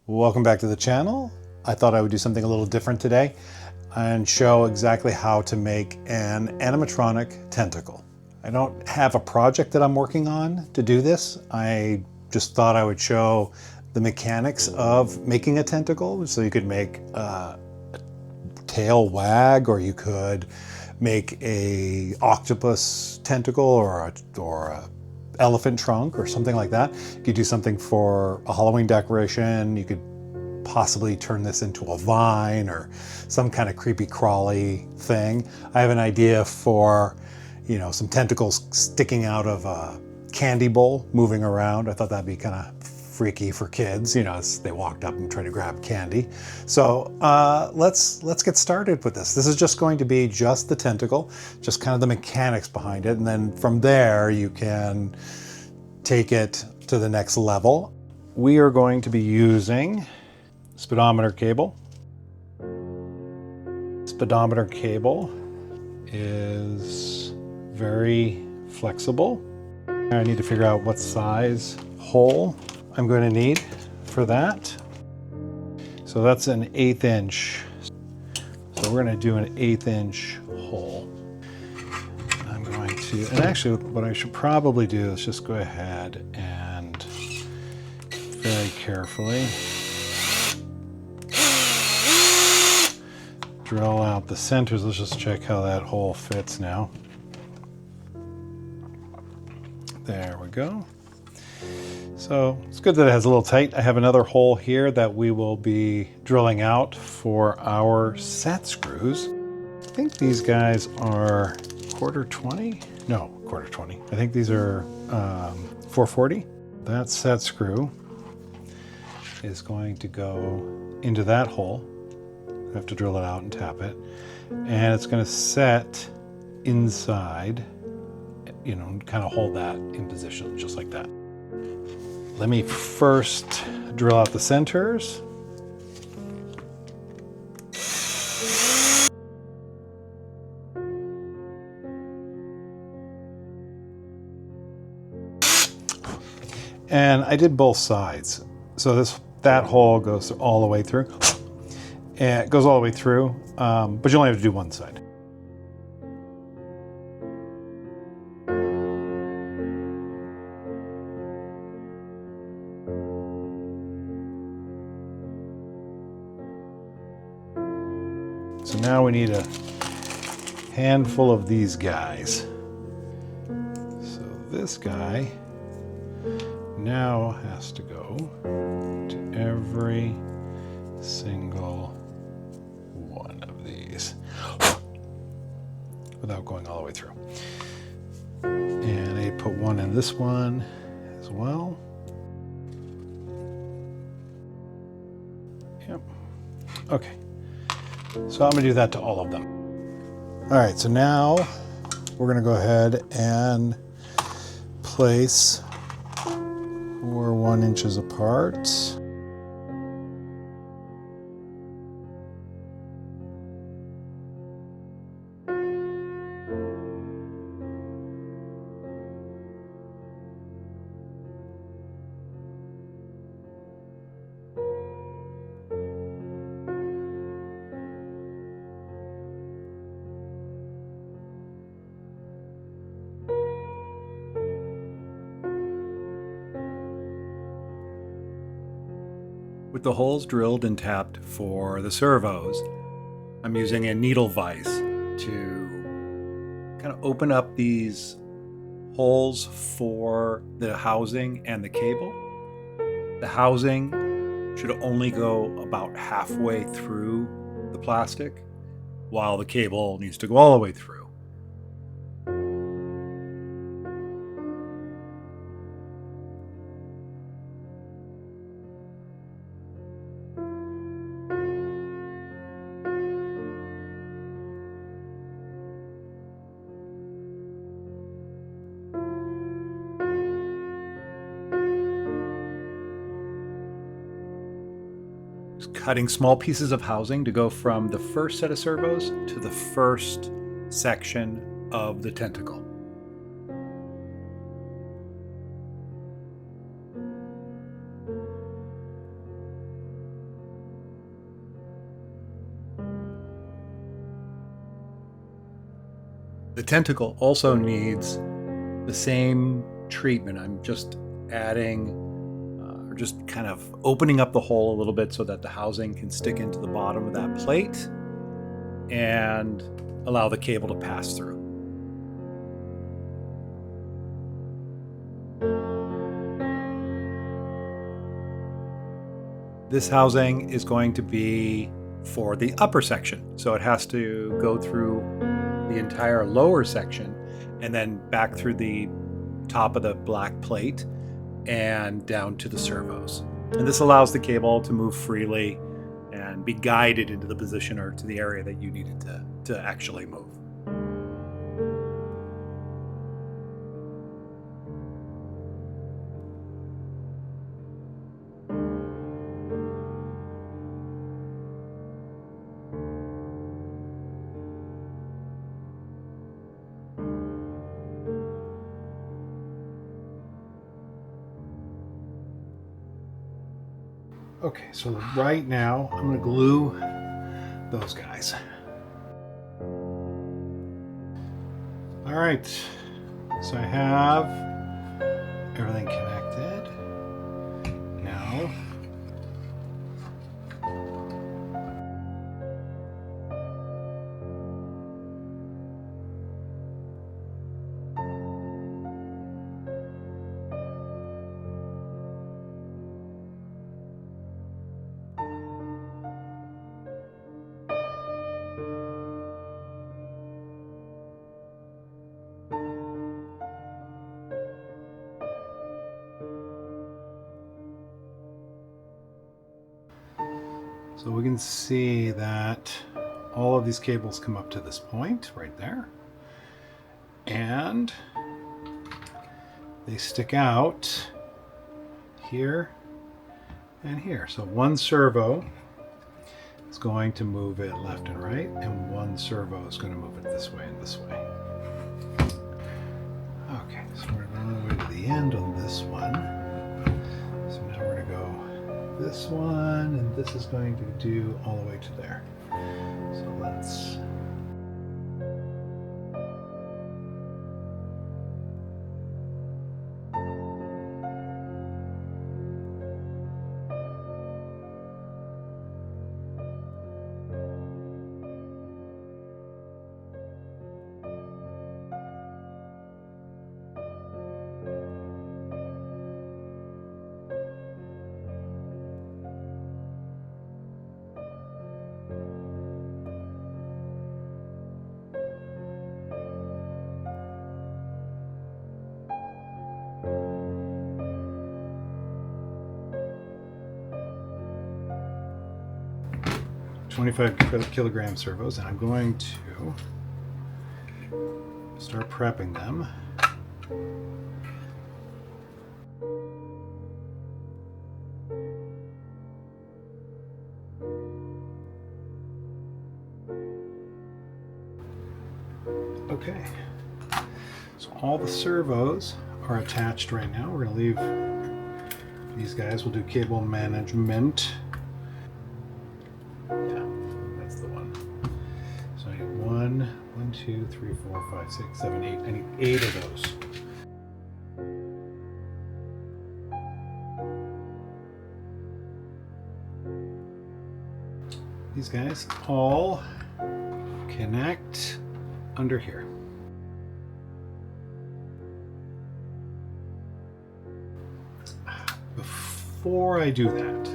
Welcome back to the channel. I thought I would do something a little different today and show exactly how to make an animatronic tentacle. I don't have a project that I'm working on to do this. I just thought I would show the mechanics of making a tentacle. So you could make a tail wag, or you could make a octopus tentacle, or a elephant trunk or something like that. You could do something for a Halloween decoration. You could possibly turn this into a vine or some kind of creepy crawly thing. I have an idea for, some tentacles sticking out of a candy bowl moving around. I thought that'd be kind of freaky for kids, as they walked up and tried to grab candy. So let's get started with this. This is just going to be just the tentacle, just kind of the mechanics behind it. And then from there, you can take it to the next level. We are going to be using speedometer cable. Speedometer cable is very flexible. I need to figure out what size hole I'm going to need for that. So that's an 1/8 inch. So we're going to do an 1/8 inch hole. I'm going to, and actually what I should probably do is just go ahead and very carefully drill out the centers. Let's just check how that hole fits now. There we go. So it's good that it has a little tight. I have another hole here that we will be drilling out for our set screws. I think these guys are 1/4 20. No, 1/4 20. I think these are 440. That set screw is going to go into that hole. I have to drill it out and tap it. And it's going to set inside, kind of hold that in position just like that. Let me first drill out the centers. And I did both sides. So that hole goes all the way through. And it goes all the way through, but you only have to do one side. So now we need a handful of these guys. So this guy now has to go to every single one of these without going all the way through. And I put one in this one as well. Yep. Okay. So I'm going to do that to all of them. All right, so now we're going to go ahead and place, we're 1 inches apart. With the holes drilled and tapped for the servos, I'm using a needle vise to kind of open up these holes for the housing and the cable. The housing should only go about halfway through the plastic, while the cable needs to go all the way through. Cutting small pieces of housing to go from the first set of servos to the first section of the tentacle. The tentacle also needs the same treatment. I'm just adding, or just kind of opening up the hole a little bit so that the housing can stick into the bottom of that plate and allow the cable to pass through. This housing is going to be for the upper section, so it has to go through the entire lower section and then back through the top of the black plate and down to the servos. And this allows the cable to move freely and be guided into the position or to the area that you need it to actually move. Okay, so right now I'm going to glue those guys. All right, so I have everything connected. Now, so we can see that all of these cables come up to this point right there, and they stick out here and here. So one servo is going to move it left and right, and one servo is going to move it this way and this way. Okay, so we're going all the way to the end on this one. So now we're going to go this one, and this is going to do all the way to there. So let's... $25 kilogram servos, and I'm going to start prepping them. Okay, so all the servos are attached right now. We're going to leave these guys. We'll do cable management. Yeah, that's the one. So I need 1, 2, 3, 4, 5, 6, 7, 8. I need 8 of those. These guys all connect under here. Before I do that,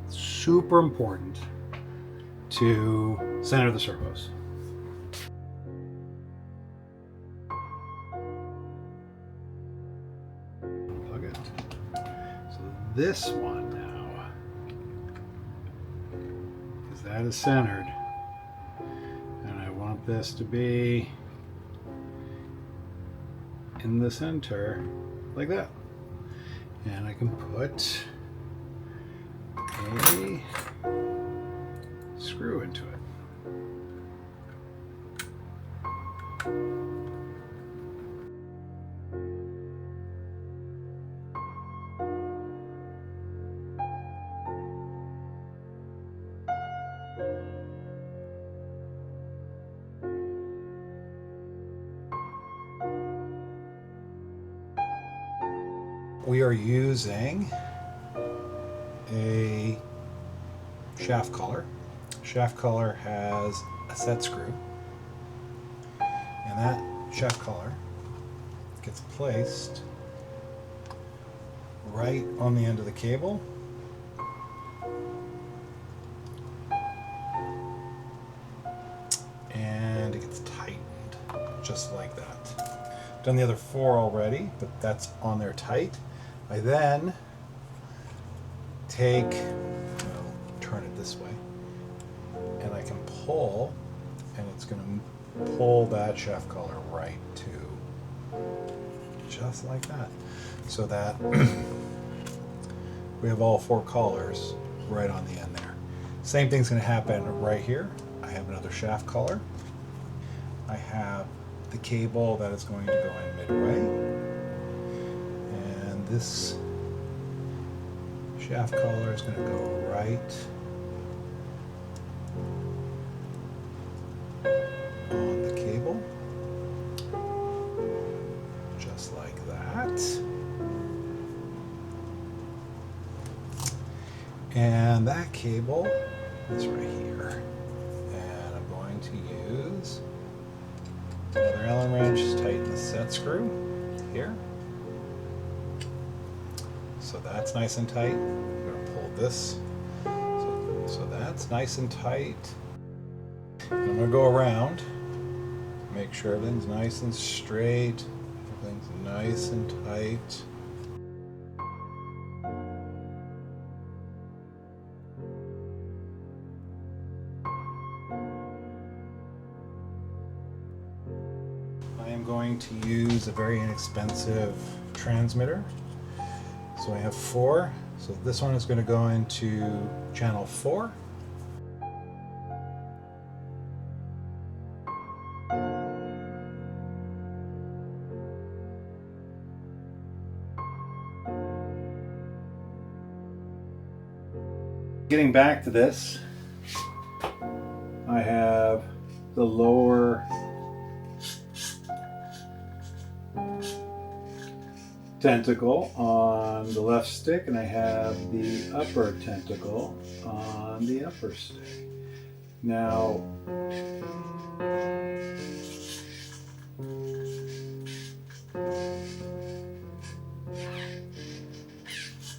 it's super important to center the servos. Plug it. So this one now, because that is centered, and I want this to be in the center like that. And I can put a screw into it. we are using a shaft collar. Shaft collar has a set screw, and that shaft collar gets placed right on the end of the cable. And it gets tightened just like that. I've done the other 4 already, but that's on there tight. I then take, I'll turn it this way, and I can pull, and it's going to pull that shaft collar right to, just like that. So that we have all 4 collars right on the end there. Same thing's going to happen right here. I have another shaft collar. I have the cable that is going to go in midway. And this shaft collar is going to go right on the cable. Just like that. And that cable is right here. And I'm going to use another Allen wrench to tighten the set screw here. So that's nice and tight. I'm going to pull this. So that's nice and tight. And I'm going to go around, make sure everything's nice and straight, everything's nice and tight. I am going to use a very inexpensive transmitter. So I have 4. So this one is going to go into channel 4. Getting back to this, I have the lower tentacle on the left stick, and I have the upper tentacle on the upper stick. Now, you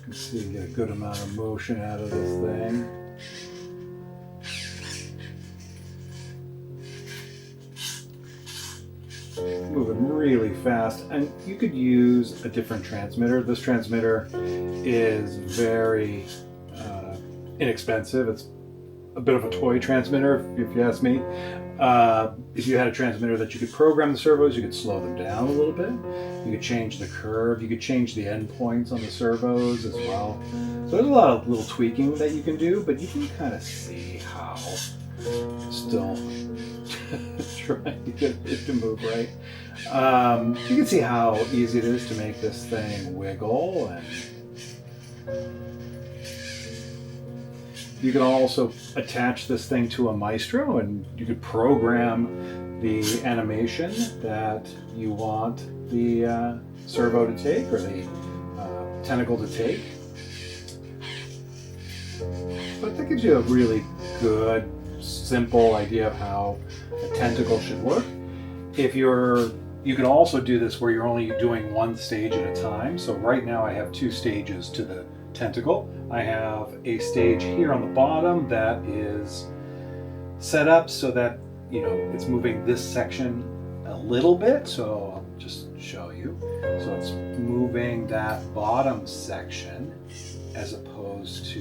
can see you get a good amount of motion out of this thing. Moving really fast, and you could use a different transmitter. This transmitter is very inexpensive. It's a bit of a toy transmitter, if you ask me. If you had a transmitter that you could program the servos, you could slow them down a little bit. You could change the curve. You could change the endpoints on the servos as well. So there's a lot of little tweaking that you can do, but you can kind of see how still trying to get it to move right. You can see how easy it is to make this thing wiggle, and you can also attach this thing to a maestro, and you could program the animation that you want the servo to take, or the tentacle to take. But that gives you a really good, simple idea of how a tentacle should work. You can also do this where you're only doing one stage at a time. So right now I have 2 stages to the tentacle. I have a stage here on the bottom that is set up so that, you know, it's moving this section a little bit. So I'll just show you. So it's moving that bottom section as opposed to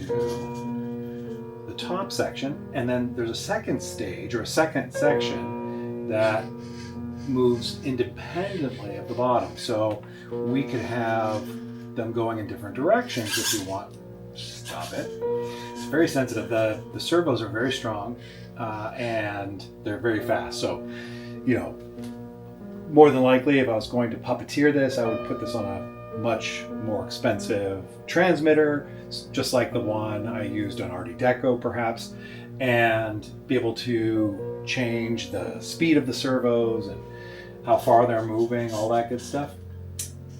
the top section. And then there's a second stage, or a second section, that moves independently of the bottom. So we could have them going in different directions if you want. Stop it. It's very sensitive. The servos are very strong and they're very fast. So, you know, more than likely, if I was going to puppeteer this, I would put this on a much more expensive transmitter, just like the one I used on Art Deco perhaps, and be able to change the speed of the servos and how far they're moving, all that good stuff.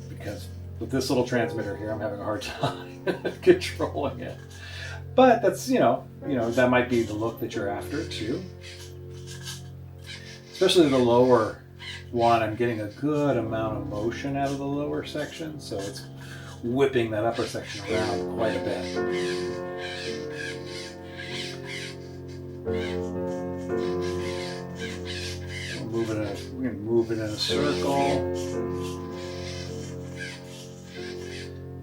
Because With this little transmitter here, I'm having a hard time controlling it. But that's, that might be the look that you're after too. Especially the lower one, I'm getting a good amount of motion out of the lower section, so it's whipping that upper section around quite a bit. We're going to move it in a circle.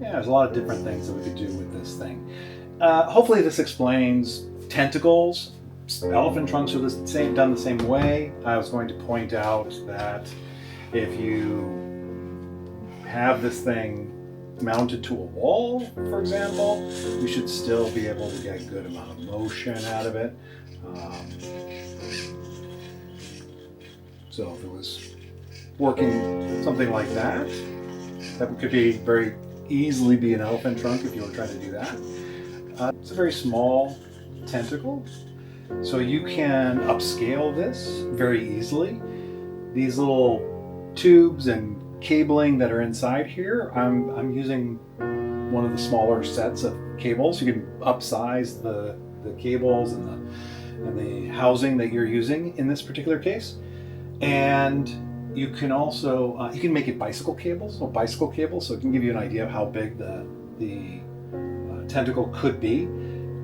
Yeah, there's a lot of different things that we could do with this thing. Hopefully this explains tentacles. Elephant trunks are done the same way. I was going to point out that if you have this thing mounted to a wall, for example, you should still be able to get a good amount of motion out of it. So if it was working something like that, that could be very easily be an elephant trunk if you were trying to do that. It's a very small tentacle, so you can upscale this very easily. These little tubes and cabling that are inside here, I'm using one of the smaller sets of cables. You can upsize the cables and the housing that you're using in this particular case. And you can also, you can make it bicycle cables, so it can give you an idea of how big the tentacle could be.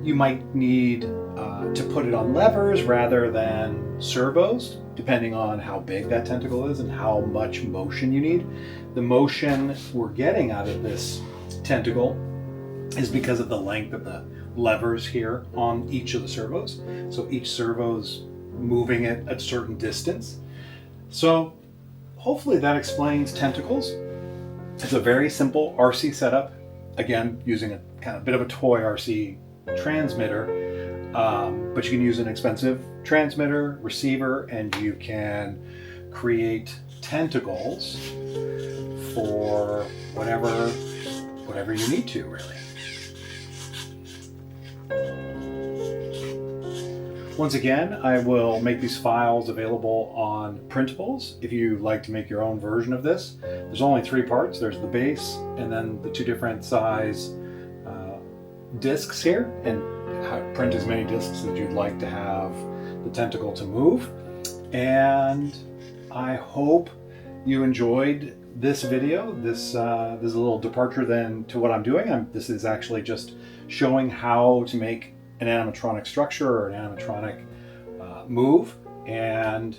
You might need to put it on levers rather than servos, depending on how big that tentacle is and how much motion you need. The motion we're getting out of this tentacle is because of the length of the levers here on each of the servos. So each servo's moving it at a certain distance. So hopefully that explains tentacles. It's a very simple RC setup, again using a kind of bit of a toy RC transmitter, but you can use an expensive transmitter, receiver, and you can create tentacles for whatever you need to, really. Once again, I will make these files available on Printables if you'd like to make your own version of this. There's only 3 parts. There's the base and then the 2 different size discs here, and print as many discs as you'd like to have the tentacle to move. And I hope you enjoyed this video. This is a little departure then to what I'm doing. This is actually just showing how to make an animatronic structure or an animatronic move, and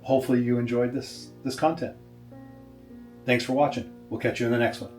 hopefully you enjoyed this content. Thanks for watching. We'll catch you in the next one.